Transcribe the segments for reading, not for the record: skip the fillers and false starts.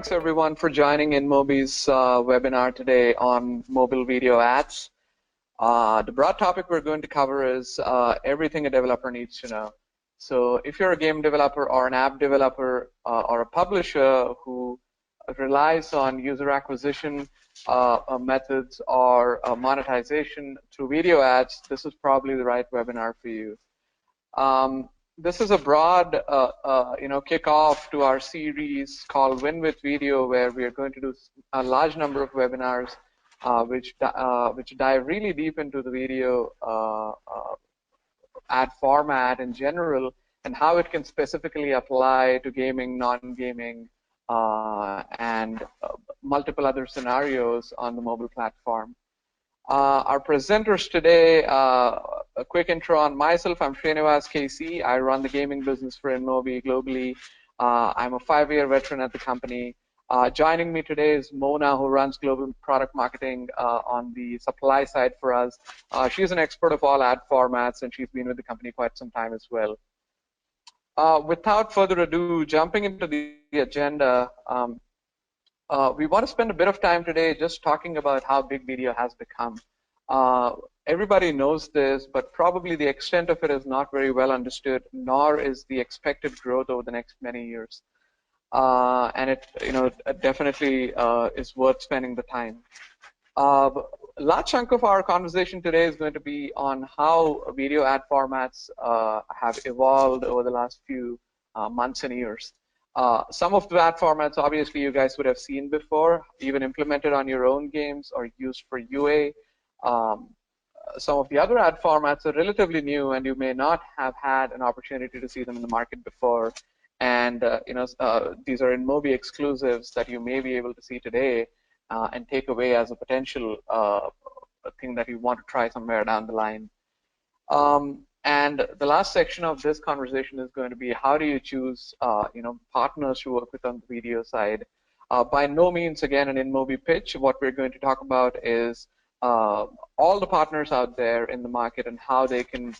Thanks everyone for joining InMobi's webinar today on mobile video ads. The broad topic we're going to cover is everything a developer needs to know. So if you're a game developer or an app developer or a publisher who relies on user acquisition methods or monetization through video ads, this is probably the right webinar for you. This is a broad, kickoff to our series called Win with Video, where we are going to do a large number of webinars, which dive really deep into the video ad format in general and how it can specifically apply to gaming, non-gaming, and multiple other scenarios on the mobile platform. Our presenters today, a quick intro on myself. I'm Srinivas KC. I run the gaming business for InMobi globally. I'm a 5-year veteran at the company. Joining me today is Mona, who runs global product marketing on the supply side for us. She's an expert of all ad formats, and she's been with the company quite some time as well. Without further ado, jumping into the agenda, we want to spend a bit of time today just talking about how big video has become. Everybody knows this, but probably the extent of it is not very well understood, nor is the expected growth over the next many years. And it, definitely is worth spending the time. A large chunk of our conversation today is going to be on how video ad formats have evolved over the last few months and years. Some of the ad formats, obviously, you guys would have seen before, even implemented on your own games or used for UA. Some of the other ad formats are relatively new, and you may not have had an opportunity to see them in the market before. And these are InMobi exclusives that you may be able to see today and take away as a potential thing that you want to try somewhere down the line. And the last section of this conversation is going to be how do you choose, partners to work with on the video side. By no means, again, an InMobi pitch. What we're going to talk about is all the partners out there in the market and how they can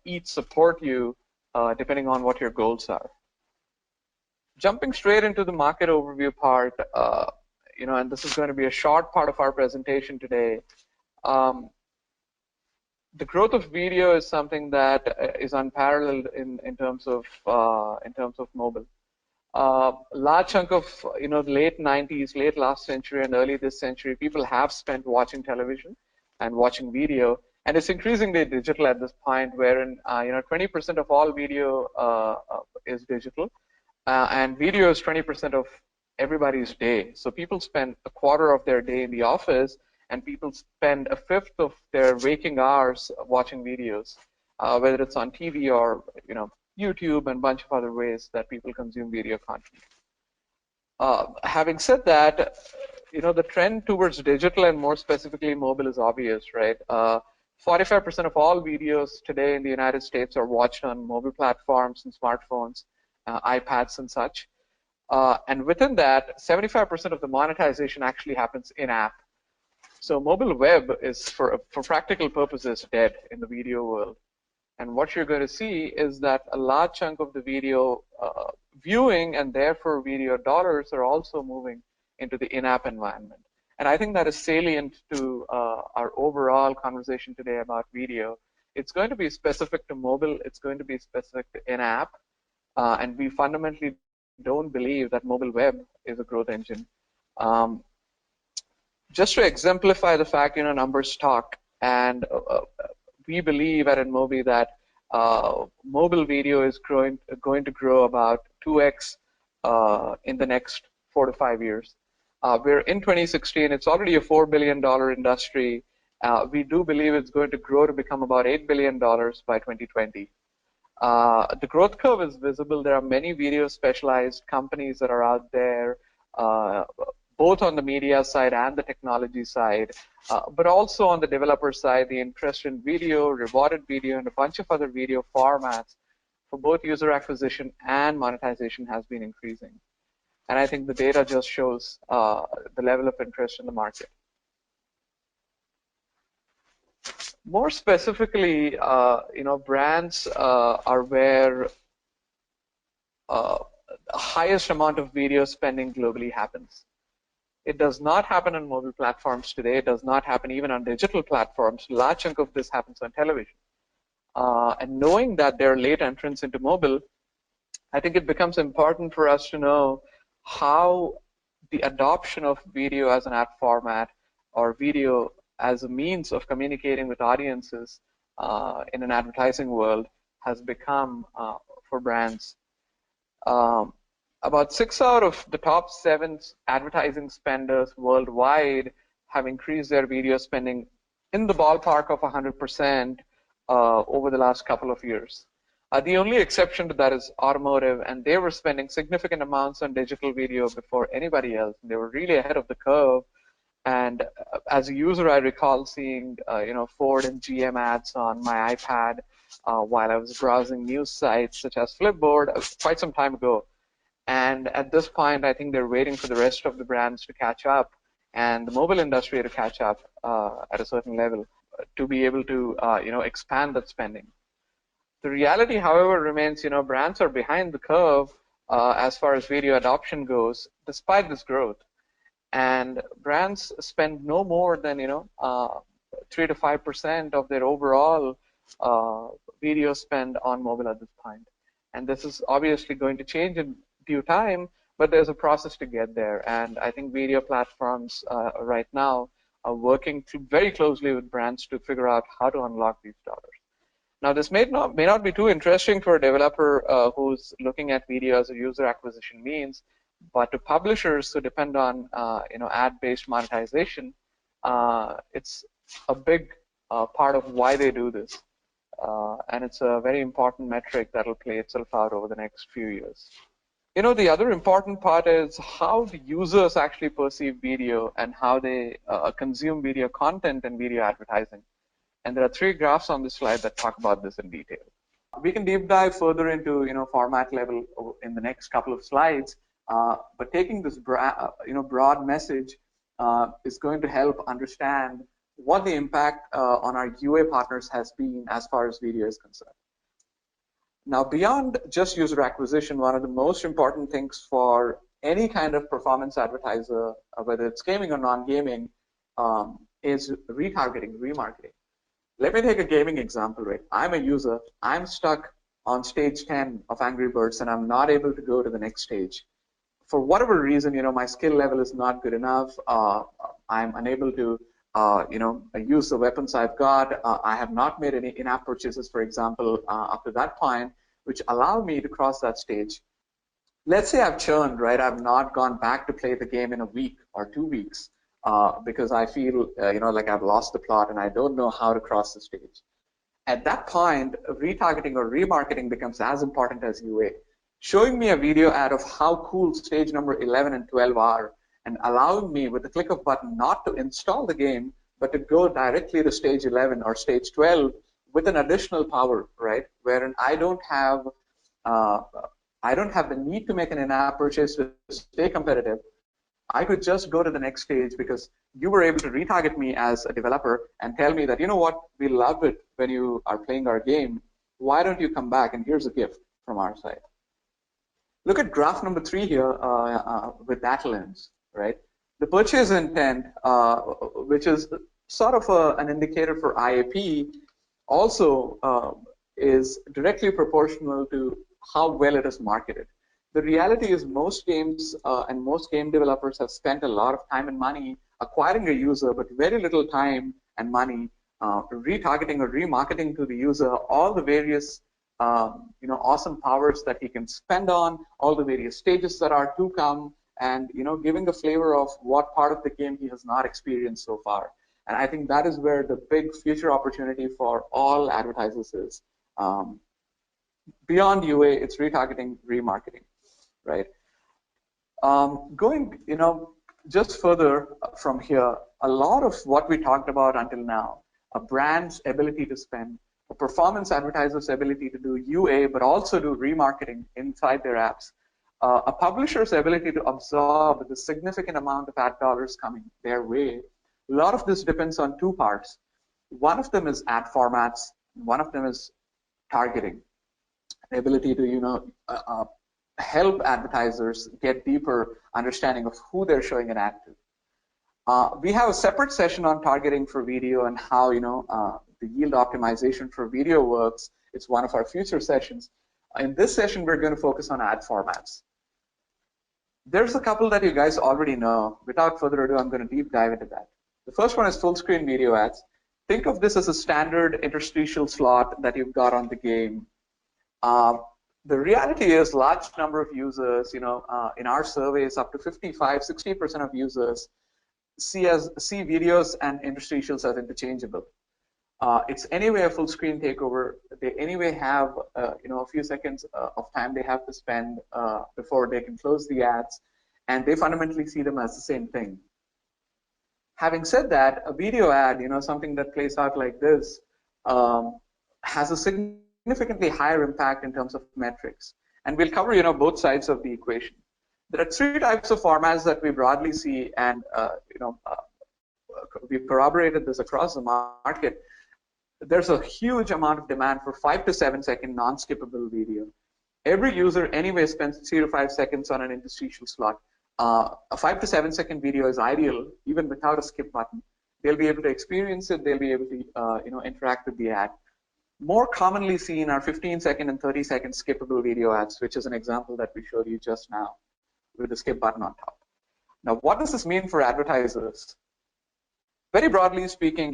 each support you depending on what your goals are. Jumping straight into the market overview part, and this is going to be a short part of our presentation today. The growth of video is something that is unparalleled in terms of mobile. Large chunk of the late 90s, late last century, and early this century, people have spent watching television and watching video, and it's increasingly digital at this point, wherein 20% of all video is digital, and video is 20% of everybody's day. So people spend a quarter of their day in the office, and people spend a fifth of their waking hours watching videos, whether it's on TV or YouTube and a bunch of other ways that people consume video content. Having said that, the trend towards digital and more specifically mobile is obvious, right? 45% of all videos today in the United States are watched on mobile platforms and smartphones, iPads and such. And within that, 75% of the monetization actually happens in-app. So mobile web is, for practical purposes, dead in the video world. And what you're going to see is that a large chunk of the video viewing and therefore video dollars are also moving into the in-app environment. And I think that is salient to our overall conversation today about video. It's going to be specific to mobile. It's going to be specific to in-app. And we fundamentally don't believe that mobile web is a growth engine. Just to exemplify the fact, numbers talk, and we believe at InMobi that mobile video is going to grow about 2x in the next 4 to 5 years. We're in 2016. It's already a $4 billion industry. We do believe it's going to grow to become about $8 billion by 2020. The growth curve is visible. There are many video specialized companies that are out there, both on the media side and the technology side, but also on the developer side, the interest in video, rewarded video, and a bunch of other video formats for both user acquisition and monetization has been increasing. And I think the data just shows the level of interest in the market. More specifically, brands are where highest amount of video spending globally happens. It does not happen on mobile platforms today. It does not happen even on digital platforms. A large chunk of this happens on television. And knowing that there are late entrants into mobile, I think it becomes important for us to know how the adoption of video as an ad format or video as a means of communicating with audiences in an advertising world has become for brands. Um, about 6 out of the top 7 advertising spenders worldwide have increased their video spending in the ballpark of 100% over the last couple of years. The only exception to that is automotive, and they were spending significant amounts on digital video before anybody else. They were really ahead of the curve. And as a user, I recall seeing Ford and GM ads on my iPad while I was browsing news sites such as Flipboard quite some time ago. And at this point, I think they're waiting for the rest of the brands to catch up and the mobile industry to catch up at a certain level to be able to expand that spending. The reality, however, remains brands are behind the curve as far as video adoption goes, despite this growth. And brands spend no more than 3 to 5% of their overall video spend on mobile at this point. And this is obviously going to change in due time, but there's a process to get there. And I think video platforms right now are working very closely with brands to figure out how to unlock these dollars. Now, this may not be too interesting for a developer who's looking at video as a user acquisition means, but to publishers who depend on ad-based monetization, it's a big part of why they do this, and it's a very important metric that will play itself out over the next few years. The other important part is how the users actually perceive video and how they consume video content and video advertising. And there are 3 graphs on this slide that talk about this in detail. We can deep dive further into format level in the next couple of slides, but taking this broad message is going to help understand what the impact on our UA partners has been as far as video is concerned. Now, beyond just user acquisition, one of the most important things for any kind of performance advertiser, whether it's gaming or non-gaming, is retargeting, remarketing. Let me take a gaming example, right? I'm a user. I'm stuck on stage 10 of Angry Birds, and I'm not able to go to the next stage. For whatever reason, my skill level is not good enough. I'm unable to, use the weapons I've got. I have not made any in-app purchases, for example, up to that point, which allow me to cross that stage. Let's say I've churned, right? I've not gone back to play the game in a week or 2 weeks. Because I feel, like I've lost the plot and I don't know how to cross the stage. At that point, retargeting or remarketing becomes as important as UA. Showing me a video ad of how cool stage number 11 and 12 are and allowing me with the click of a button not to install the game, but to go directly to stage 11 or stage 12 with an additional power, right? Wherein I don't have the need to make an in-app purchase to stay competitive. I could just go to the next stage because you were able to retarget me as a developer and tell me that, we love it when you are playing our game. Why don't you come back? And here's a gift from our side. Look at graph number 3 here with that lens, right? The purchase intent, which is sort of an indicator for IAP, also is directly proportional to how well it is marketed. The reality is most games and most game developers have spent a lot of time and money acquiring a user, but very little time and money retargeting or remarketing to the user all the various awesome powers that he can spend on, all the various stages that are to come, and giving a flavor of what part of the game he has not experienced so far. And I think that is where the big future opportunity for all advertisers is. Beyond UA, it's retargeting, remarketing. Right. Going, just further from here, a lot of what we talked about until now, a brand's ability to spend, a performance advertiser's ability to do UA, but also do remarketing inside their apps, a publisher's ability to absorb the significant amount of ad dollars coming their way. A lot of this depends on 2 parts. One of them is ad formats. One of them is targeting, the ability to, help advertisers get deeper understanding of who they're showing an ad to. We have a separate session on targeting for video and how the yield optimization for video works. It's one of our future sessions. In this session, we're going to focus on ad formats. There's a couple that you guys already know. Without further ado, I'm going to deep dive into that. The first one is full screen video ads. Think of this as a standard interstitial slot that you've got on the game. The reality is large number of users, in our surveys, up to 55–60% of users see videos and interstitials as interchangeable. It's anyway a full screen takeover. They anyway have a few seconds of time they have to spend before they can close the ads, and they fundamentally see them as the same thing. Having said that, a video ad, something that plays out like this, has a significantly higher impact in terms of metrics, and we'll cover both sides of the equation. There are three types of formats that we broadly see, and we've corroborated this across the market. There's a huge amount of demand for 5 to 7 second non-skippable video. Every user anyway spends 3 to 5 seconds on an interstitial slot. A 5 to 7 second video is ideal, even without a skip button. They'll be able to experience it. They'll be able to interact with the ad. More commonly seen are 15-second and 30-second skippable video ads, which is an example that we showed you just now with the skip button on top. Now, what does this mean for advertisers? Very broadly speaking,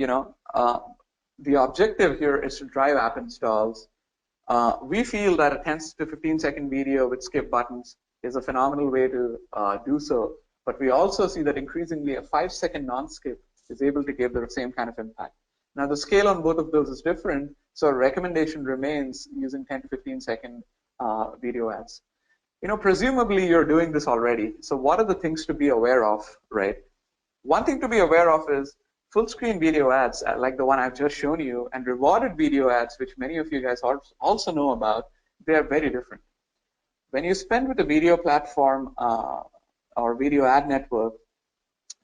the objective here is to drive app installs. We feel that a 10 to 15-second video with skip buttons is a phenomenal way to do so, but we also see that increasingly a 5-second non-skip is able to give the same kind of impact. Now, the scale on both of those is different, so our recommendation remains using 10 to 15-second video ads. Presumably you're doing this already, so what are the things to be aware of, right? One thing to be aware of is full screen video ads, like the one I've just shown you, and rewarded video ads, which many of you guys also know about, they are very different. When you spend with a video platform or video ad network,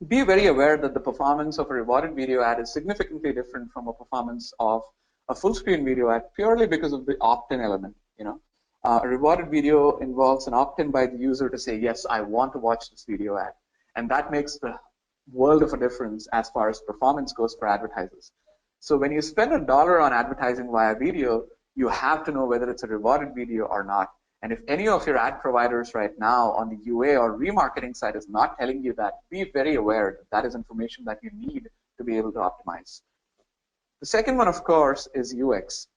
be very aware that the performance of a rewarded video ad is significantly different from a performance of a full screen video ad, purely because of the opt-in element. A rewarded video involves an opt-in by the user to say, yes, I want to watch this video ad. And that makes the world of a difference as far as performance goes for advertisers. So when you spend $1 on advertising via video, you have to know whether it's a rewarded video or not. And if any of your ad providers right now on the UA or remarketing side is not telling you that, be very aware that that is information that you need to be able to optimize. The second one, of course, is UX.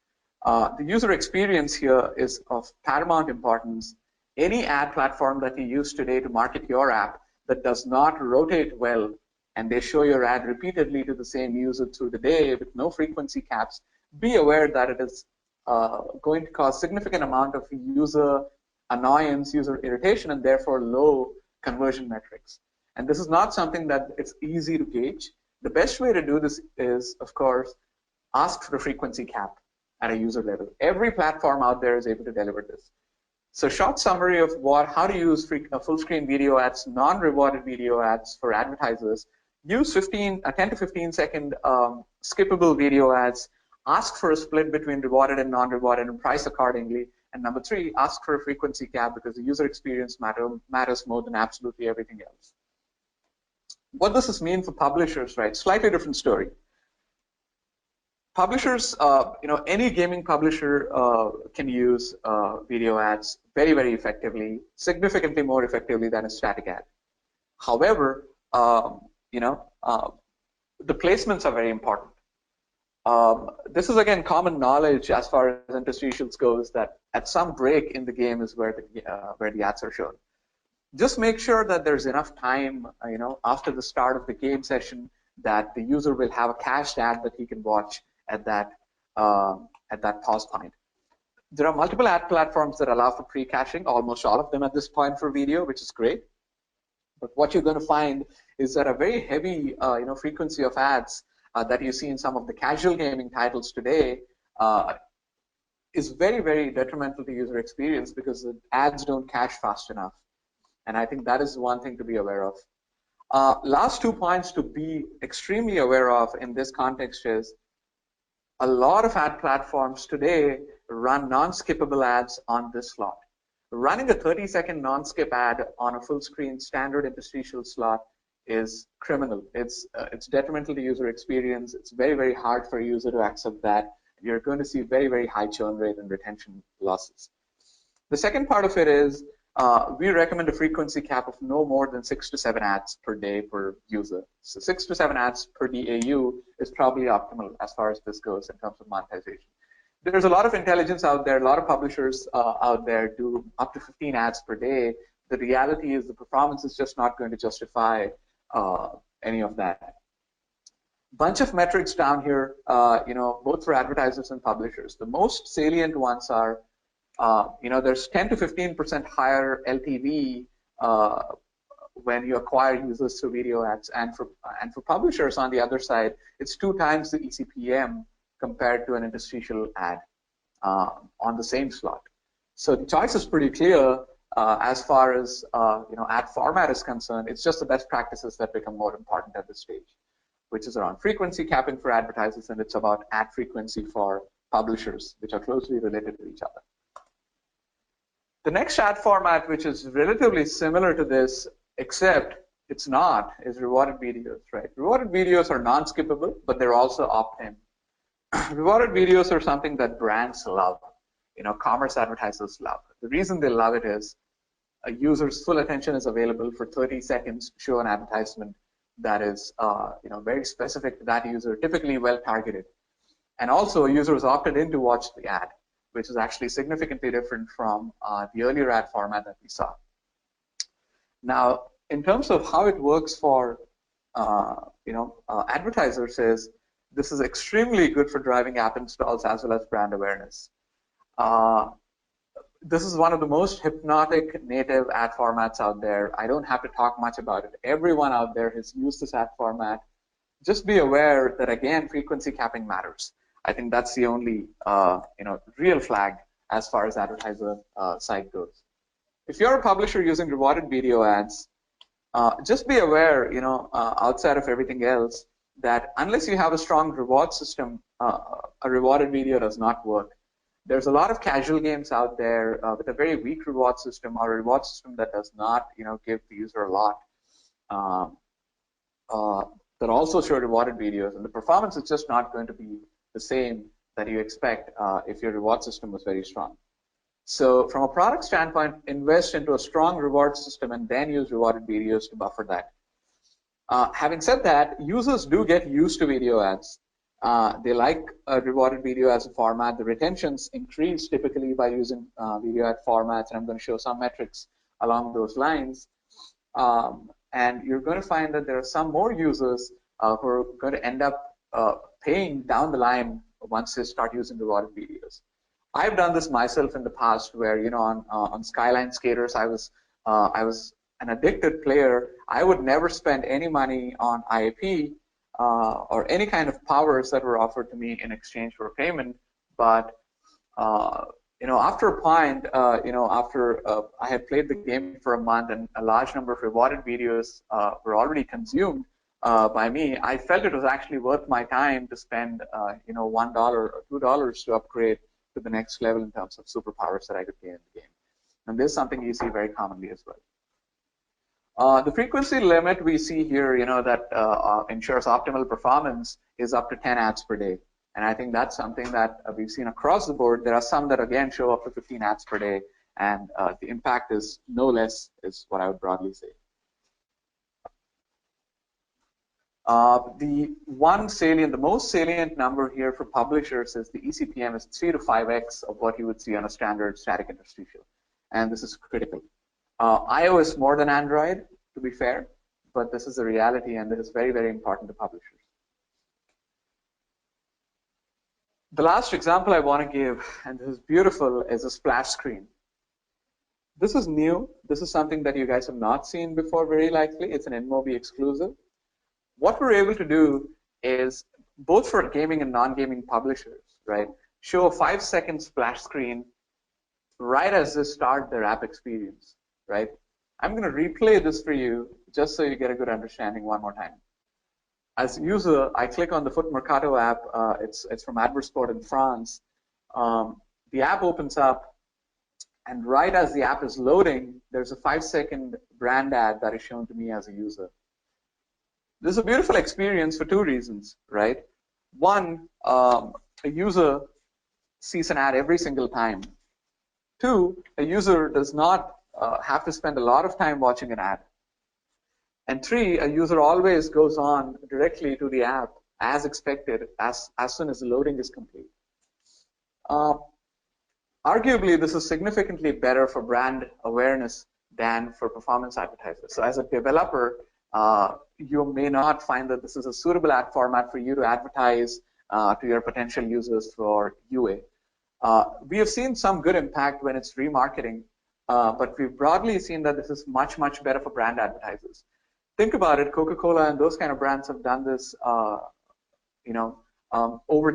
The user experience here is of paramount importance. Any ad platform that you use today to market your app that does not rotate well, and they show your ad repeatedly to the same user through the day with no frequency caps, be aware that it is going to cause significant amount of user annoyance, user irritation, and therefore low conversion metrics. And this is not something that it's easy to gauge. The best way to do this is, of course, ask for a frequency cap at a user level. Every platform out there is able to deliver this. So short summary of how to use full screen video ads, non-rewarded video ads for advertisers. Use 10 to 15 second skippable video ads. Ask for a split between rewarded and non-rewarded and price accordingly. And number 3, ask for a frequency cap because the user experience matters more than absolutely everything else. What does this mean for publishers, right? Slightly different story. Publishers, any gaming publisher can use video ads very, very effectively, significantly more effectively than a static ad. However, the placements are very important. This is again common knowledge as far as interstitials goes, that at some break in the game is where the ads are shown. Just make sure that there's enough time, after the start of the game session, that the user will have a cached ad that he can watch at that pause point. There are multiple ad platforms that allow for pre-caching, almost all of them at this point for video, which is great. But what you're going to find is that a very heavy frequency of ads that you see in some of the casual gaming titles today is very, very detrimental to user experience because the ads don't cache fast enough. And I think that is one thing to be aware of. Last 2 points to be extremely aware of in this context is a lot of ad platforms today run non-skippable ads on this slot. Running a 30-second non-skip ad on a full-screen standard interstitial slot is criminal. It's detrimental to user experience. It's very, very hard for a user to accept that. You're going to see very, very high churn rate and retention losses. The second part of it is we recommend a frequency cap of no more than 6 to 7 ads per day per user. So 6 to 7 ads per DAU is probably optimal as far as this goes in terms of monetization. There's a lot of intelligence out there. A lot of publishers out there do up to 15 ads per day. The reality is the performance is just not going to justify any of that. Bunch of metrics down here, both for advertisers and publishers. The most salient ones are, there's 10 to 15% higher LTV when you acquire users through video ads, and for publishers on the other side, it's 2 times the eCPM compared to an interstitial ad on the same slot. So the choice is pretty clear as far as ad format is concerned. It's just the best practices that become more important at this stage, which is around frequency capping for advertisers, and it's about ad frequency for publishers, which are closely related to each other. The next ad format, which is relatively similar to this, except it's not, is rewarded videos, right? Rewarded videos are non-skippable, but they're also opt-in. Rewarded videos are something that brands love, commerce advertisers love. The reason they love it is a user's full attention is available for 30 seconds to show an advertisement that is, very specific to that user, typically well targeted. And also, a user is opted in to watch the ad, which is actually significantly different from the earlier ad format that we saw. Now, in terms of how it works for, advertisers is, this is extremely good for driving app installs as well as brand awareness. This is one of the most hypnotic native ad formats out there. I don't have to talk much about it. Everyone out there has used this ad format. Just be aware that, again, frequency capping matters. I think that's the only real flag as far as advertiser side goes. If you're a publisher using rewarded video ads, just be aware, outside of everything else, that unless you have a strong reward system, a rewarded video does not work. There's a lot of casual games out there with a very weak reward system, or a reward system that does not, give the user a lot, that also show rewarded videos, and the performance is just not going to be the same that you expect if your reward system was very strong. So from a product standpoint, invest into a strong reward system and then use rewarded videos to buffer that. Having said that, users do get used to video ads. They like a rewarded video as a format. The retentions increase typically by using video ad formats, and I'm going to show some metrics along those lines. And you're going to find that there are some more users who are going to end up paying down the line once they start using rewarded videos. I've done this myself in the past, where on Skyline Skaters, I was an addicted player. I would never spend any money on IAP or any kind of powers that were offered to me in exchange for payment. But after a point, after I had played the game for a month and a large number of rewarded videos were already consumed by me, I felt it was actually worth my time to spend $1 or $2 to upgrade to the next level in terms of superpowers that I could gain in the game. And this is something you see very commonly as well. The frequency limit we see here, that ensures optimal performance, is up to 10 ads per day. And I think that's something that we've seen across the board. There are some that, again, show up to 15 ads per day, and the impact is no less, is what I would broadly say. The most salient number here for publishers is the eCPM is 3 to 5x of what you would see on a standard static interstitial. And this is critical. iOS more than Android, to be fair, but this is a reality, and it is very, very important to publishers. The last example I want to give, and this is beautiful, is a splash screen. This is new. This is something that you guys have not seen before, very likely. It's an InMobi exclusive. What we're able to do is, both for gaming and non-gaming publishers, right, show a 5-second splash screen right as they start their app experience, right? I'm going to replay this for you just so you get a good understanding one more time. As a user, I click on the Foot Mercato app. It's from AdMob in France. The app opens up, And right as the app is loading, there's a 5-second brand ad that is shown to me as a user. This is a beautiful experience for two reasons, right? One, a user sees an ad every single time. Two, a user does not have to spend a lot of time watching an ad. And three, a user always goes on directly to the app as expected as soon as the loading is complete. Arguably, this is significantly better for brand awareness than for performance advertisers. So as a developer, you may not find that this is a suitable ad format for you to advertise to your potential users for UA. We have seen some good impact when it's remarketing, but we've broadly seen that this is much, much better for brand advertisers. Think about it, Coca-Cola and those kind of brands have done this over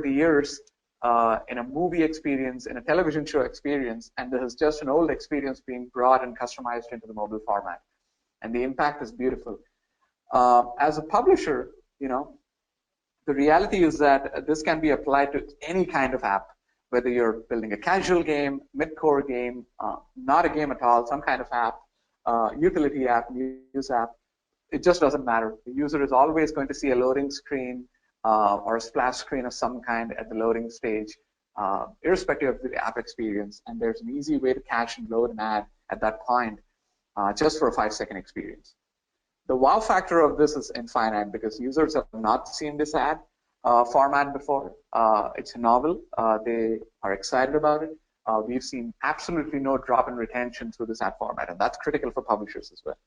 the years in a movie experience, in a television show experience, and this is just an old experience being brought and customized into the mobile format. And the impact is beautiful. As a publisher, the reality is that this can be applied to any kind of app, whether you're building a casual game, mid-core game, not a game at all, some kind of app, utility app, news app. It just doesn't matter. The user is always going to see a loading screen or a splash screen of some kind at the loading stage, irrespective of the app experience. And there's an easy way to cache and load an ad at that point, just for a 5-second experience. The wow factor of this is infinite because users have not seen this ad format before. It's novel. They are excited about it. We've seen absolutely no drop in retention through this ad format, and that's critical for publishers as well.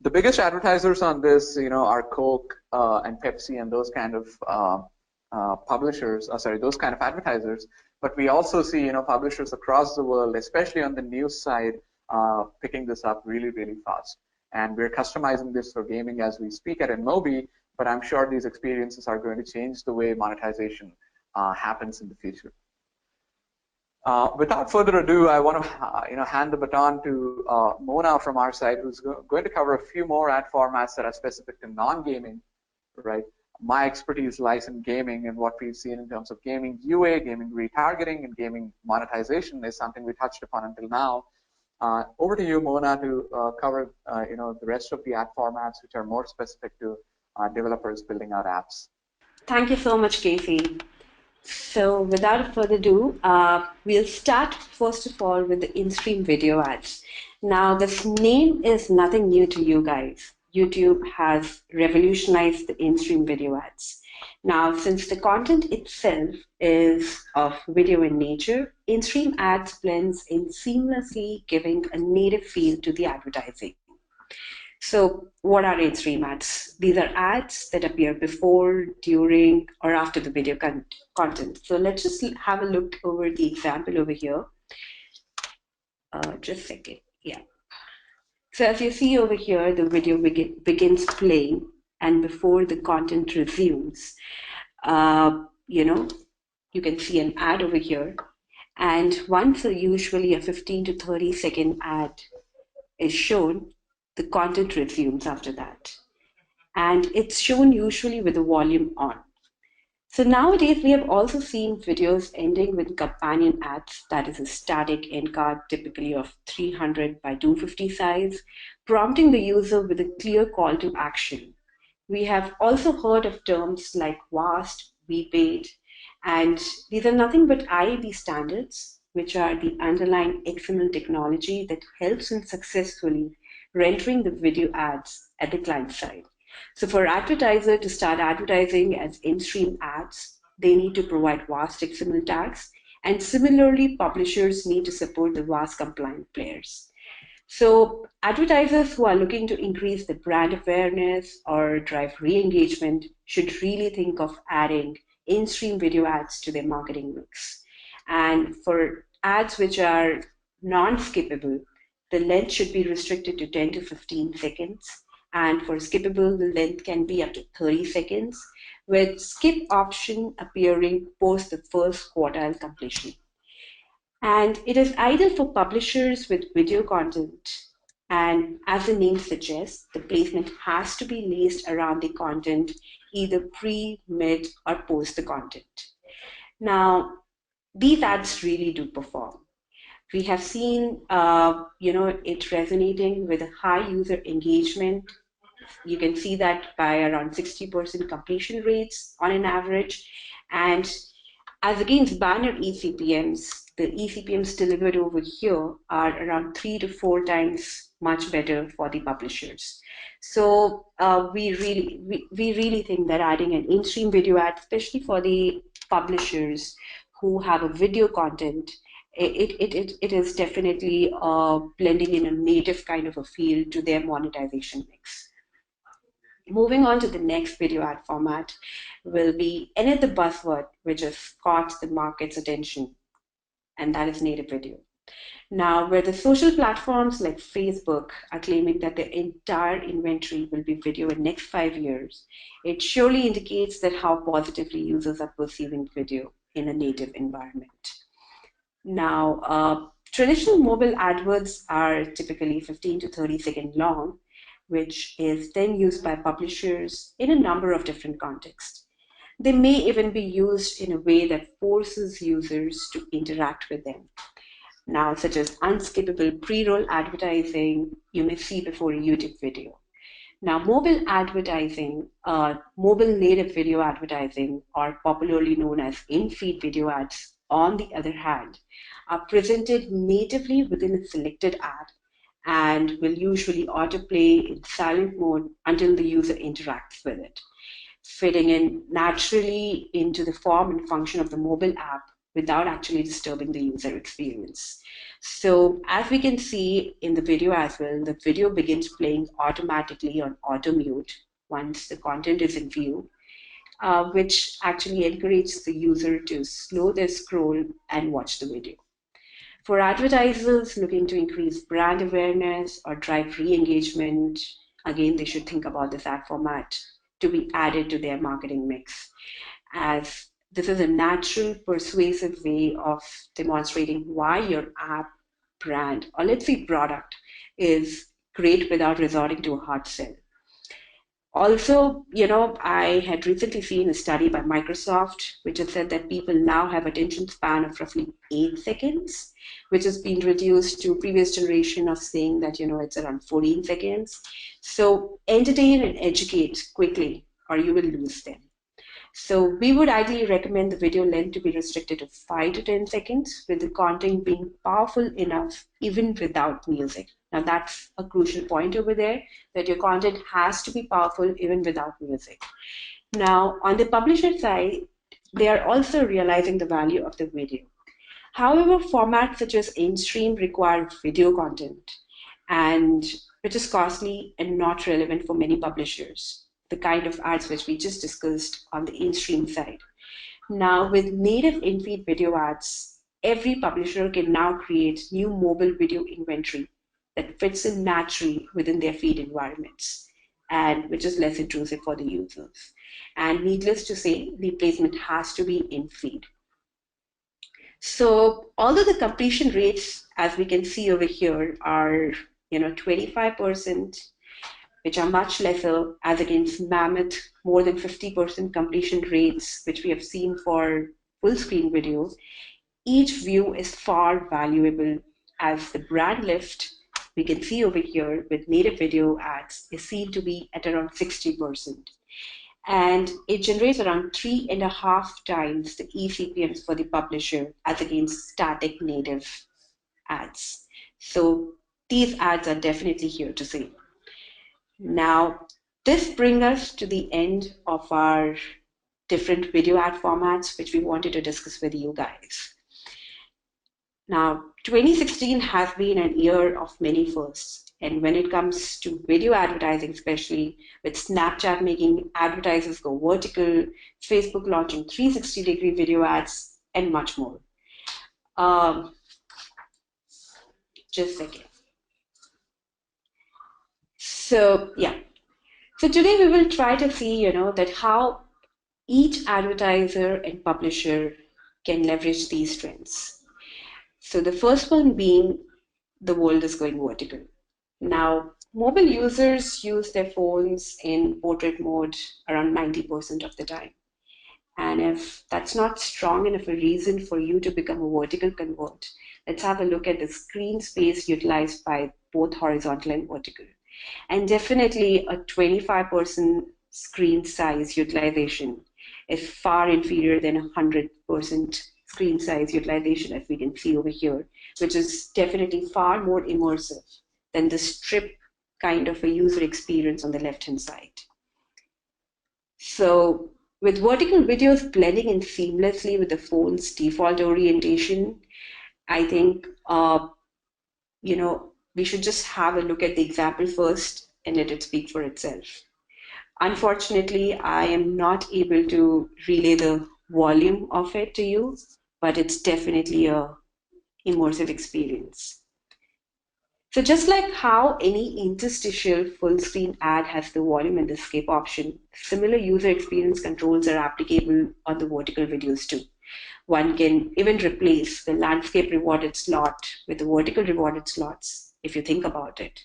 The biggest advertisers on this, are Coke and Pepsi and those kind of publishers. Those kind of advertisers. But we also see, publishers across the world, especially on the news side, picking this up really, really fast. And we're customizing this for gaming as we speak at InMobi, but I'm sure these experiences are going to change the way monetization happens in the future. Without further ado, I want to hand the baton to Mona from our side, who's going to cover a few more ad formats that are specific to non-gaming, right? My expertise lies in gaming, and what we've seen in terms of gaming UA, gaming retargeting, and gaming monetization is something we touched upon until now. Over to you, Mona, to cover the rest of the ad formats, which are more specific to developers building out apps. Thank you so much, Casey. So without further ado, we'll start first of all with the in-stream video ads. Now, this name is nothing new to you guys. YouTube has revolutionized the in-stream video ads. Now, since the content itself is of video in nature, in-stream ads blends in seamlessly, giving a native feel to the advertising. So what are in-stream ads? These are ads that appear before, during, or after the video content. So let's just have a look over the example over here. Just a second. Yeah. So as you see over here, the video begins playing, and before the content resumes, you can see an ad over here. And once usually a 15 to 30-second ad is shown, the content resumes after that. And it's shown usually with the volume on. So nowadays, we have also seen videos ending with companion ads, that is a static end card, typically of 300 by 250 size, prompting the user with a clear call to action. We have also heard of terms like VAST, VPaid, and these are nothing but IAB standards, which are the underlying XML technology that helps in successfully rendering the video ads at the client side. So for advertiser to start advertising as in-stream ads, they need to provide VAST XML tags, and similarly, publishers need to support the VAST compliant players. So advertisers who are looking to increase the brand awareness or drive re-engagement should really think of adding in-stream video ads to their marketing mix. And for ads which are non-skippable, the length should be restricted to 10 to 15 seconds. And for skippable, the length can be up to 30 seconds, with skip option appearing post the first quartile completion. And it is ideal for publishers with video content. And as the name suggests, the placement has to be laced around the content, either pre, mid, or post the content. Now, these ads really do perform. We have seen, it resonating with a high user engagement. You can see that by around 60% completion rates on an average. And as against banner ECPMs, the ECPMs delivered over here are around 3 to 4 times much better for the publishers. So we really think that adding an in-stream video ad, especially for the publishers who have a video content, it is definitely blending in a native kind of a feel to their monetization mix. Moving on to the next video ad format will be another buzzword which has caught the market's attention, and that is native video. Now, where the social platforms like Facebook are claiming that their entire inventory will be video in next 5 years, it surely indicates that how positively users are perceiving video in a native environment. Now, traditional mobile AdWords are typically 15 to 30-second long, which is then used by publishers in a number of different contexts. They may even be used in a way that forces users to interact with them. Now, such as unskippable pre-roll advertising you may see before a YouTube video. Now, mobile advertising, mobile native video advertising, or popularly known as in-feed video ads, on the other hand, are presented natively within a selected ad and will usually autoplay in silent mode until the user interacts with it, fitting in naturally into the form and function of the mobile app without actually disturbing the user experience. So as we can see in the video as well, the video begins playing automatically on auto mute once the content is in view, which actually encourages the user to slow their scroll and watch the video. For advertisers looking to increase brand awareness or drive re-engagement, again, they should think about this ad format to be added to their marketing mix, as this is a natural, persuasive way of demonstrating why your app, brand, or let's say product is great without resorting to a hard sell. Also, I had recently seen a study by Microsoft, which has said that people now have attention span of roughly 8 seconds, which has been reduced to previous generation of saying that, it's around 14 seconds. So entertain and educate quickly, or you will lose them. So we would ideally recommend the video length to be restricted to 5 to 10 seconds, with the content being powerful enough even without music. Now that's a crucial point over there, that your content has to be powerful even without music. Now, on the publisher side, they are also realizing the value of the video. However, formats such as in-stream require video content, and which is costly and not relevant for many publishers, the kind of ads which we just discussed on the in-stream side. Now, with native in-feed video ads, every publisher can now create new mobile video inventory that fits in naturally within their feed environments, and which is less intrusive for the users. And needless to say, the placement has to be in feed. So although the completion rates, as we can see over here, are 25%, which are much lesser as against mammoth more than 50% completion rates, which we have seen for full screen video, each view is far valuable, as the brand lift we can see over here with native video ads is seen to be at around 60%. And it generates around 3.5 times the eCPMs for the publisher as against static native ads. So these ads are definitely here to stay. Now, this brings us to the end of our different video ad formats, which we wanted to discuss with you guys. Now, 2016 has been an year of many firsts. And when it comes to video advertising, especially with Snapchat making advertisers go vertical, Facebook launching 360-degree video ads, and much more. Just a second. So, yeah. So today we will try to see, that how each advertiser and publisher can leverage these trends. So the first one being the world is going vertical. Now, mobile users use their phones in portrait mode around 90% of the time. And if that's not strong enough a reason for you to become a vertical convert, let's have a look at the screen space utilized by both horizontal and vertical. And definitely a 25% screen size utilization is far inferior than 100% screen size utilization, as we can see over here, which is definitely far more immersive than the strip kind of a user experience on the left-hand side. So with vertical videos blending in seamlessly with the phone's default orientation, I think we should just have a look at the example first and let it speak for itself. Unfortunately, I am not able to relay the volume of it to you, but it's definitely a immersive experience. So just like how any interstitial full screen ad has the volume and the skip option, similar user experience controls are applicable on the vertical videos too. One can even replace the landscape rewarded slot with the vertical rewarded slots, if you think about it.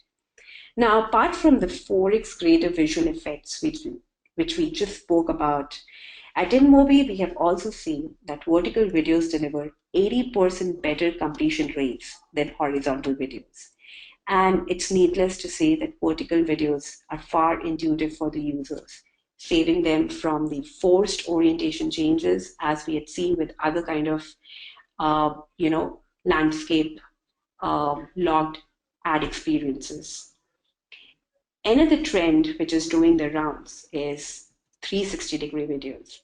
Now, apart from the 4x greater visual effects, which we just spoke about, at InMobi, we have also seen that vertical videos deliver 80% better completion rates than horizontal videos. And it's needless to say that vertical videos are far intuitive for the users, saving them from the forced orientation changes as we had seen with other kind of, landscape logged ad experiences. Another trend which is doing the rounds is 360-degree videos.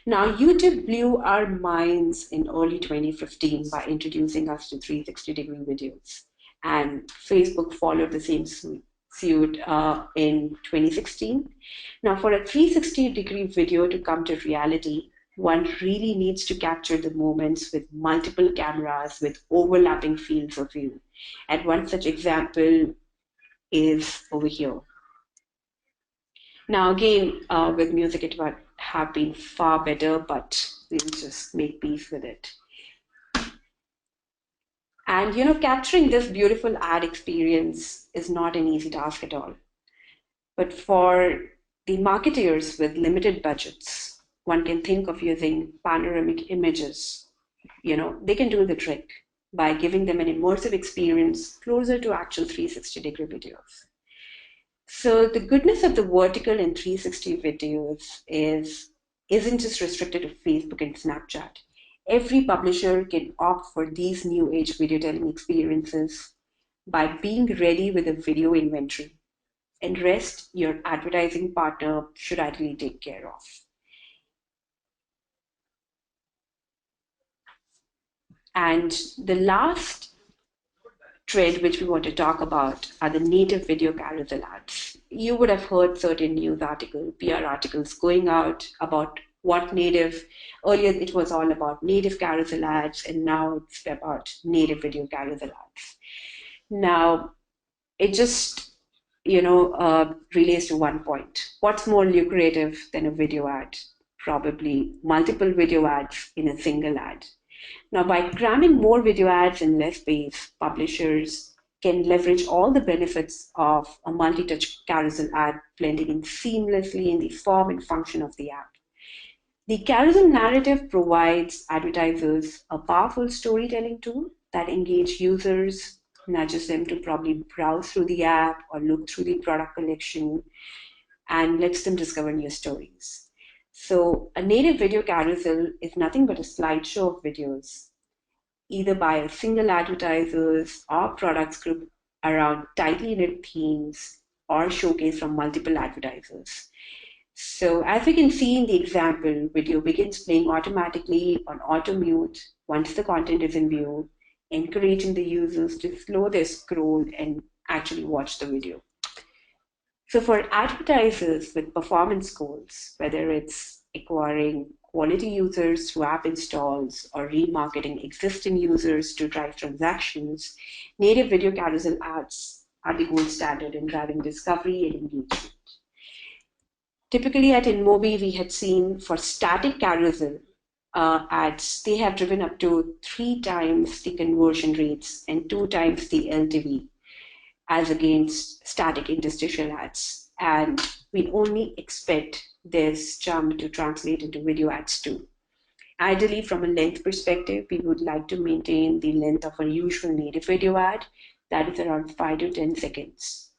Now, YouTube blew our minds in early 2015 by introducing us to 360-degree videos, and Facebook followed the same suit in 2016. Now, for a 360-degree video to come to reality, one really needs to capture the moments with multiple cameras with overlapping fields of view. And one such example is over here. Now, again, with music, it would have been far better, but we'll just make peace with it. And, capturing this beautiful ad experience is not an easy task at all. But for the marketeers with limited budgets, one can think of using panoramic images. They can do the trick by giving them an immersive experience closer to actual 360-degree videos. So the goodness of the vertical and 360 videos isn't just restricted to Facebook and Snapchat. Every publisher can opt for these new age video telling experiences by being ready with a video inventory, and rest your advertising partner should ideally take care of. And the last trend which we want to talk about are the native video carousel ads. You would have heard certain news articles, PR articles going out about what native, earlier it was all about native carousel ads, and now it's about native video carousel ads. Now, it just, relates to one point. What's more lucrative than a video ad? Probably multiple video ads in a single ad. Now, by cramming more video ads in less space, publishers can leverage all the benefits of a multi-touch carousel ad blending in seamlessly in the form and function of the app. The carousel narrative provides advertisers a powerful storytelling tool that engages users, nudges them to probably browse through the app or look through the product collection, and lets them discover new stories. So a native video carousel is nothing but a slideshow of videos, either by a single advertisers or products group around tightly knit themes or showcased from multiple advertisers. So as we can see in the example, video begins playing automatically on auto mute once the content is in view, encouraging the users to slow their scroll and actually watch the video. So for advertisers with performance goals, whether it's acquiring quality users through app installs or remarketing existing users to drive transactions, native video carousel ads are the gold standard in driving discovery and engagement. Typically at InMobi, we had seen for static carousel ads, they have driven up to 3 times the conversion rates and 2 times the LTV as against static interstitial ads. And we only expect this jump to translate into video ads too. Ideally, from a length perspective, we would like to maintain the length of a usual native video ad, that is around 5 to 10 seconds.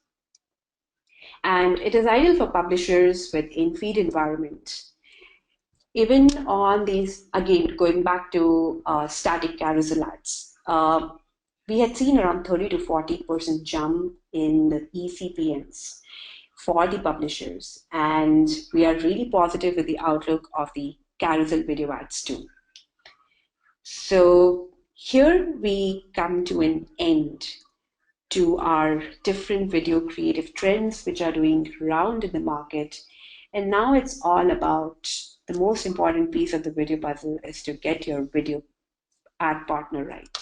And it is ideal for publishers with in-feed environments. Even on these, again, going back to static carousel ads, we had seen around 30 to 40% jump in the eCPMs for the publishers. And we are really positive with the outlook of the carousel video ads too. So here we come to an end to our different video creative trends which are doing round in the market. And now it's all about the most important piece of the video puzzle is to get your video ad partner right.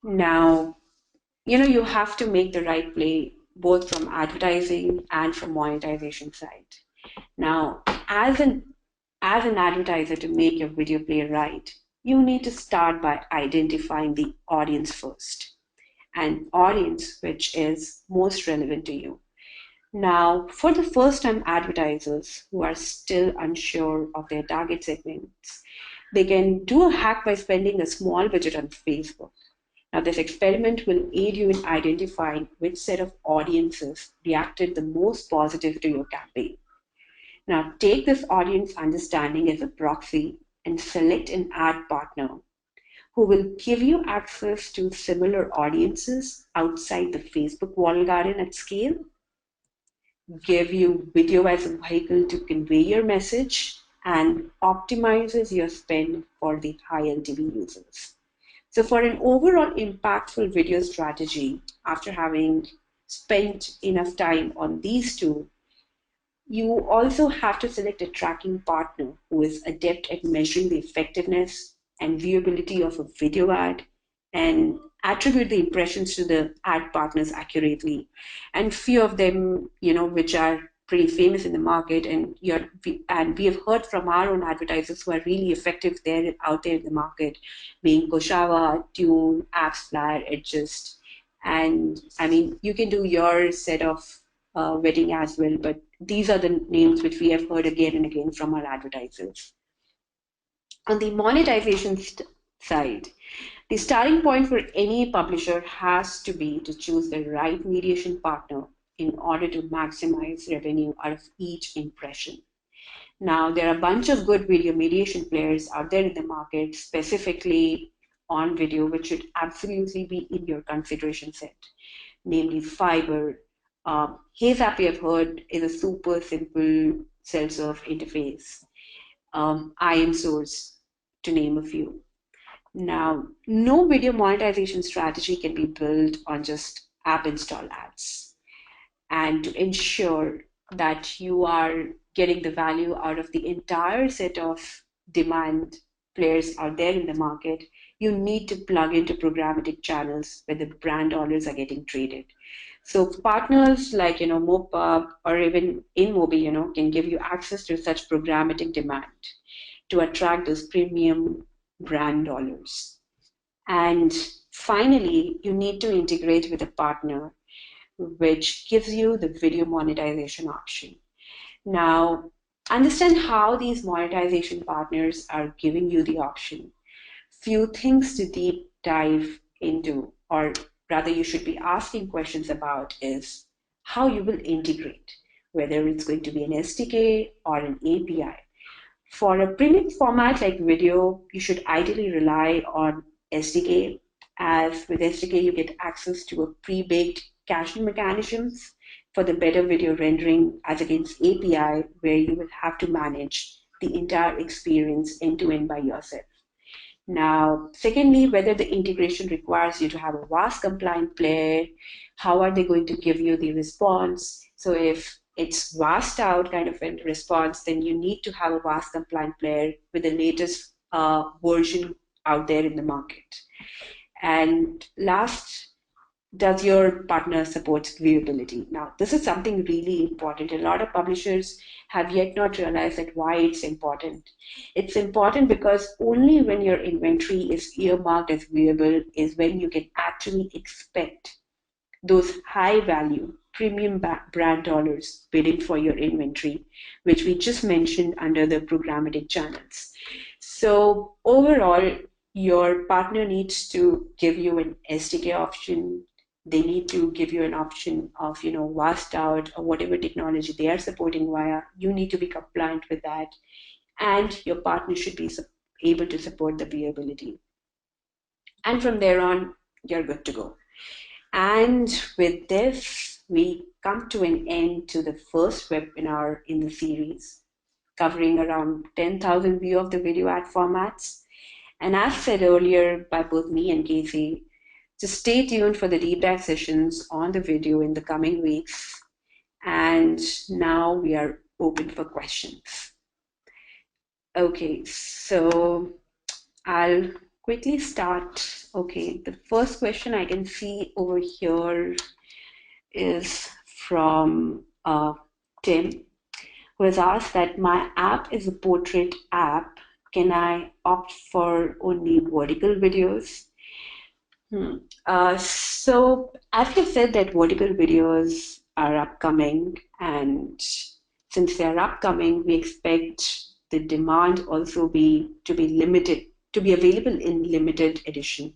Now, you have to make the right play both from advertising and from monetization side. Now, as an advertiser, to make your video play right, you need to start by identifying the audience first, an audience which is most relevant to you. Now, for the first-time advertisers who are still unsure of their target segments, they can do a hack by spending a small budget on Facebook. Now, this experiment will aid you in identifying which set of audiences reacted the most positive to your campaign. Now, take this audience understanding as a proxy and select an ad partner who will give you access to similar audiences outside the Facebook walled garden at scale, give you video as a vehicle to convey your message, and optimizes your spend for the high LTV users. So for an overall impactful video strategy, after having spent enough time on these two, you also have to select a tracking partner who is adept at measuring the effectiveness and viewability of a video ad and attribute the impressions to the ad partners accurately. And few of them, which are pretty famous in the market, and we have heard from our own advertisers who are really effective out there in the market, being Koshava, Tune, AppsFlyer, Adjust. And I mean, you can do your set of vetting as well, but these are the names which we have heard again and again from our advertisers. On the monetization side, the starting point for any publisher has to be to choose the right mediation partner in order to maximize revenue out of each impression. Now, there are a bunch of good video mediation players out there in the market, specifically on video, which should absolutely be in your consideration set, namely Fiverr. HeyZap, we have heard, is a super simple self-serve interface. IMSource, to name a few. Now, no video monetization strategy can be built on just app install ads. And to ensure that you are getting the value out of the entire set of demand players out there in the market, you need to plug into programmatic channels where the brand dollars are getting traded. So partners like MoPub or even InMobi, can give you access to such programmatic demand to attract those premium brand dollars. And finally, you need to integrate with a partner which gives you the video monetization option. Now, understand how these monetization partners are giving you the option. Few things to deep dive into, or rather you should be asking questions about, is how you will integrate, whether it's going to be an SDK or an API. For a premium format like video, you should ideally rely on SDK, as with SDK you get access to a pre-baked caching mechanisms for the better video rendering, as against API, where you will have to manage the entire experience end-to-end by yourself. Now, secondly, whether the integration requires you to have a VAS compliant player, how are they going to give you the response? So if it's VAST out kind of a response, then you need to have a VAS compliant player with the latest version out there in the market. And last, does your partner support viewability? Now, this is something really important. A lot of publishers have yet not realized that why it's important. It's important because only when your inventory is earmarked as viewable is when you can actually expect those high value premium brand dollars bidding for your inventory, which we just mentioned under the programmatic channels. So overall, your partner needs to give you an SDK option. They need to give you an option of, vast out or whatever technology they are supporting via. You need to be compliant with that, and your partner should be able to support the viewability. And from there on, you're good to go. And with this, we come to an end to the first webinar in the series, covering around 10,000 view of the video ad formats. And as said earlier by both me and Casey, just stay tuned for the deep dive sessions on the video in the coming weeks. And now we are open for questions. Okay, so I'll quickly start. Okay, the first question I can see over here is from Tim, who has asked that my app is a portrait app. Can I opt for only vertical videos? So as you said that vertical videos are upcoming, and since they are upcoming, we expect the demand also to be limited, to be available in limited edition.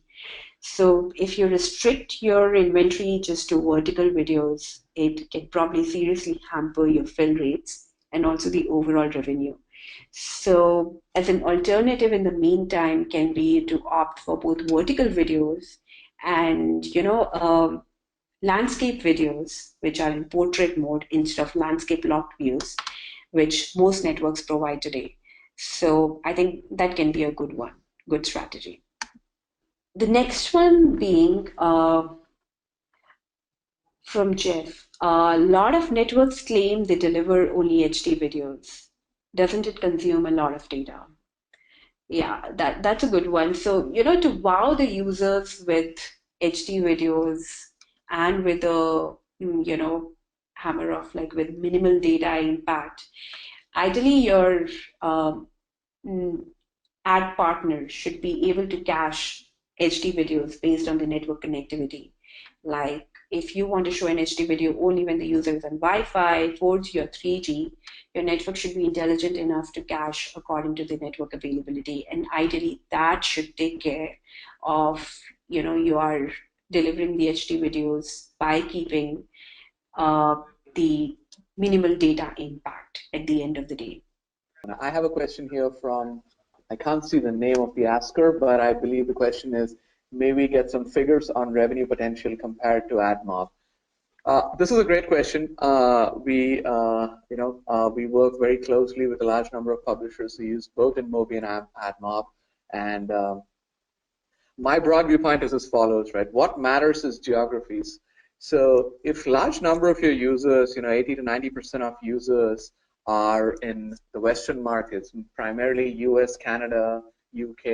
So if you restrict your inventory just to vertical videos, it can probably seriously hamper your fill rates and also the overall revenue. So as an alternative in the meantime can be to opt for both vertical videos and landscape videos, which are in portrait mode instead of landscape locked views, which most networks provide today. So I think that can be a good one, good strategy. The next one being from Jeff. A lot of networks claim they deliver only HD videos. Doesn't it consume a lot of data? Yeah, that's a good one. So, to wow the users with HD videos and with a, hammer of like with minimal data impact, ideally your mm, ad partner should be able to cache HD videos based on the network connectivity. Like if you want to show an HD video only when the user is on Wi-Fi, 4G or 3G, your network should be intelligent enough to cache according to the network availability. And ideally that should take care of, you are delivering the HD videos by keeping the minimal data impact at the end of the day. I have a question here from, I can't see the name of the asker, but I believe the question is, may we get some figures on revenue potential compared to AdMob? This is a great question. We work very closely with a large number of publishers who use both InMobi and AdMob, and my broad viewpoint is as follows, right? What matters is geographies. So if large number of your users, 80 to 90% of users are in the Western markets, primarily US, Canada, UK,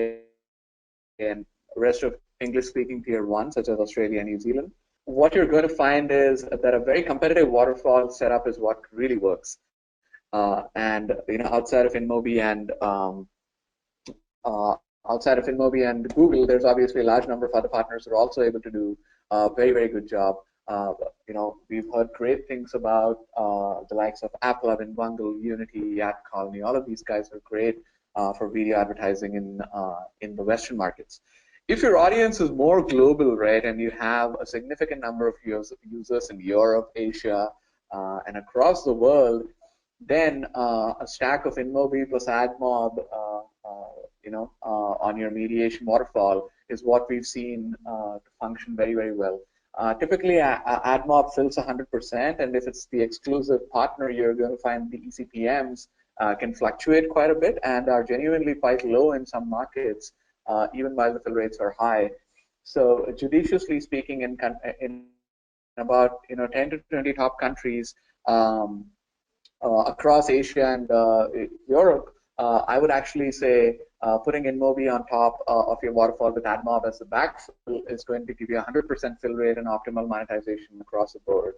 and the rest of English-speaking tier one, such as Australia and New Zealand, what you're going to find is that a very competitive waterfall setup is what really works. And outside of InMobi and Google, there's obviously a large number of other partners who are also able to do a very, very good job. We've heard great things about the likes of AppLab and Bungle, Unity, Ad Colony. All of these guys are great for video advertising in the Western markets. If your audience is more global, right, and you have a significant number of users in Europe, Asia, and across the world, then a stack of InMobi plus AdMob, on your mediation waterfall is what we've seen to function very, very well. Typically, AdMob fills 100%, and if it's the exclusive partner, you're going to find the ECPMs can fluctuate quite a bit and are genuinely quite low in some markets, even while the fill rates are high. So judiciously speaking, in about 10 to 20 top countries across Asia and Europe, I would actually say putting InMobi on top of your waterfall with AdMob as the backfill is going to give you 100% fill rate and optimal monetization across the board.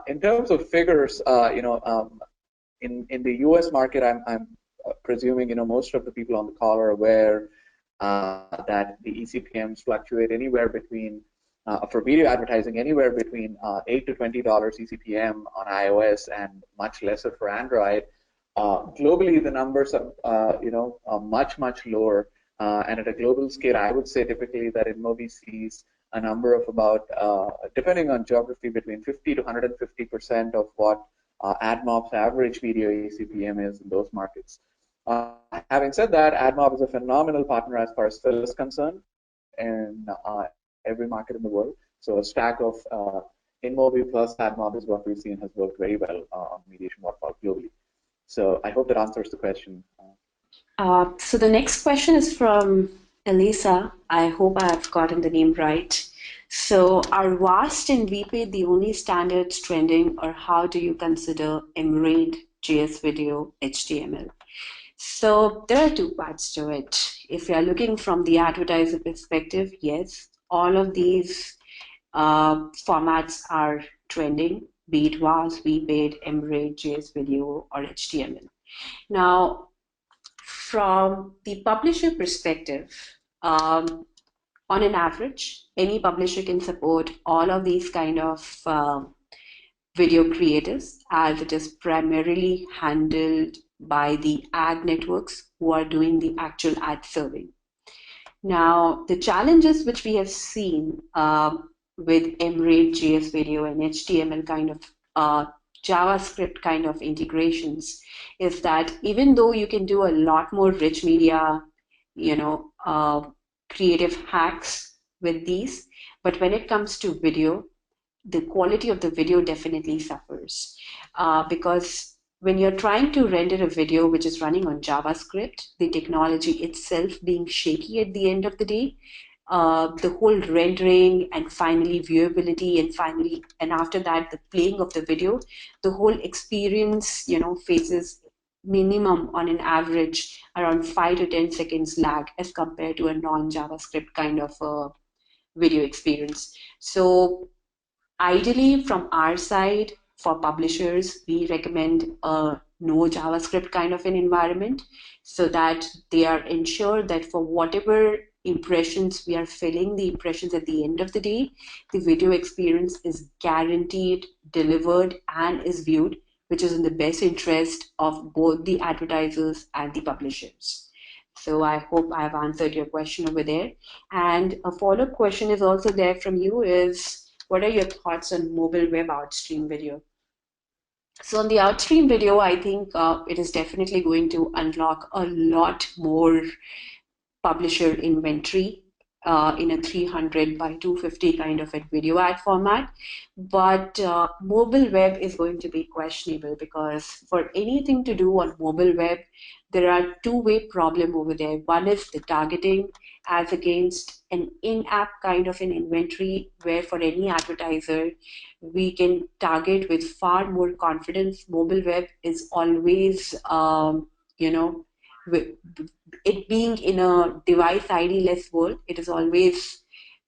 In terms of figures, in the U.S. market, I'm presuming most of the people on the call are aware that the ECPMs fluctuate anywhere between for video advertising anywhere between $8 to $20 eCPM on iOS and much lesser for Android. Globally, the numbers are much lower. And at a global scale, I would say typically that InMobi sees a number of about, depending on geography, between 50 to 150% of what AdMob's average video eCPM is in those markets. Having said that, AdMob is a phenomenal partner as far as fill is concerned in every market in the world. So a stack of InMobi plus AdMob is what we've seen has worked very well on mediation waterfall globally. So I hope that answers the question. So the next question is from Elisa. I hope I've gotten the name right. So are VAST and VPay the only standards trending, or how do you consider Emerald, JS Video, HTML? So there are two parts to it. If you are looking from the advertiser perspective, yes, all of these formats are trending, be it VAS, VPaid, Emerald, JS Video, or HTML. Now, from the publisher perspective, on an average, any publisher can support all of these kind of video creators, as it is primarily handled by the ad networks who are doing the actual ad serving. Now, the challenges which we have seen with Emerald, JS Video, and HTML kind of JavaScript kind of integrations is that even though you can do a lot more rich media, creative hacks with these, but when it comes to video, the quality of the video definitely suffers because when you're trying to render a video which is running on JavaScript, the technology itself being shaky at the end of the day, the whole rendering and finally viewability and after that the playing of the video, the whole experience faces minimum on an average around 5 to 10 seconds lag as compared to a non-JavaScript kind of video experience. So ideally, from our side, for publishers, we recommend a no JavaScript kind of an environment so that they are ensured that for whatever impressions we are filling, the impressions at the end of the day, the video experience is guaranteed, delivered, and is viewed, which is in the best interest of both the advertisers and the publishers. So I hope I have answered your question over there. And a follow-up question is also there from you is, what are your thoughts on mobile web outstream video? So on the outstream video, I think it is definitely going to unlock a lot more publisher inventory in a 300 by 250 kind of a video ad format. But mobile web is going to be questionable because for anything to do on mobile web, there are two-way problem over there. One is the targeting as against an in-app kind of an inventory where for any advertiser, we can target with far more confidence. Mobile web is always, it being in a device ID-less world, it is always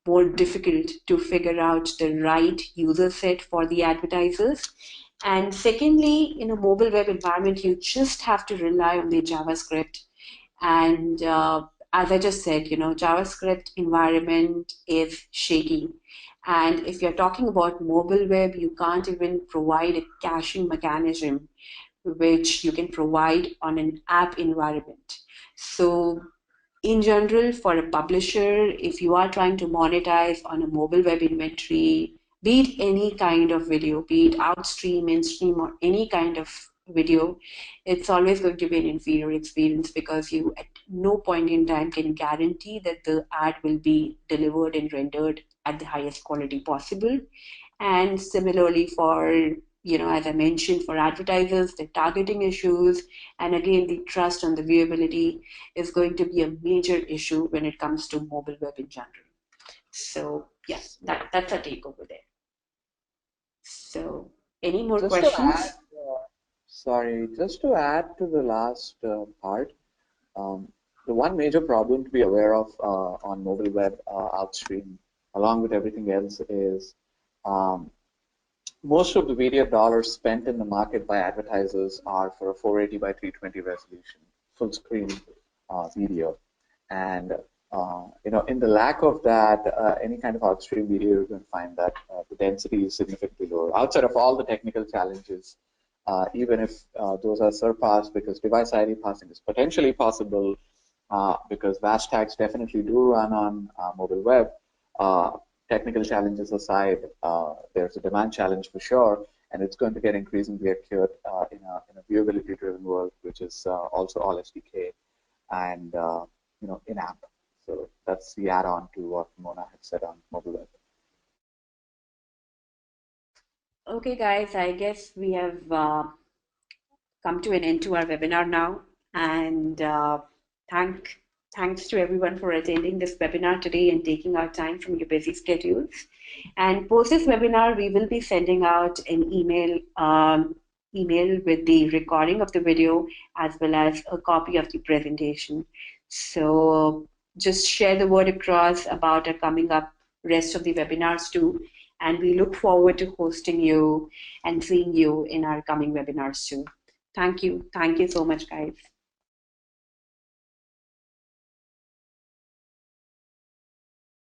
more difficult to figure out the right user set for the advertisers. And secondly, in a mobile web environment, you just have to rely on the JavaScript. And as I just said, JavaScript environment is shaky. And if you're talking about mobile web, you can't even provide a caching mechanism which you can provide on an app environment. So in general, for a publisher, if you are trying to monetize on a mobile web inventory, be it any kind of video, be it outstream, in-stream, or any kind of video, it's always going to be an inferior experience because you at no point in time can guarantee that the ad will be delivered and rendered at the highest quality possible. And similarly for, as I mentioned, for advertisers, the targeting issues, and again, the trust on the viewability is going to be a major issue when it comes to mobile web in general. So yes, that's a take over there. So any more Just to questions? add, just to add to the last part, the one major problem to be aware of on mobile web outstream, along with everything else, is most of the video dollars spent in the market by advertisers are for a 480 by 320 resolution, full screen video. And In the lack of that, any kind of upstream video, you're going to find that the density is significantly lower. Outside of all the technical challenges, even if those are surpassed, because device ID passing is potentially possible, because VAST tags definitely do run on mobile web. Uh, Technical challenges aside, there's a demand challenge for sure, and it's going to get increasingly acute in a viewability-driven world, which is also all SDK and in-app. So that's the add-on to what Mona had said on mobile web. Okay, guys, I guess we have come to an end to our webinar now. And thanks to everyone for attending this webinar today and taking our time from your busy schedules. And post this webinar, we will be sending out an email with the recording of the video as well as a copy of the presentation. So just share the word across about our coming up rest of the webinars too. And we look forward to hosting you and seeing you in our coming webinars too. Thank you. Thank you so much, guys.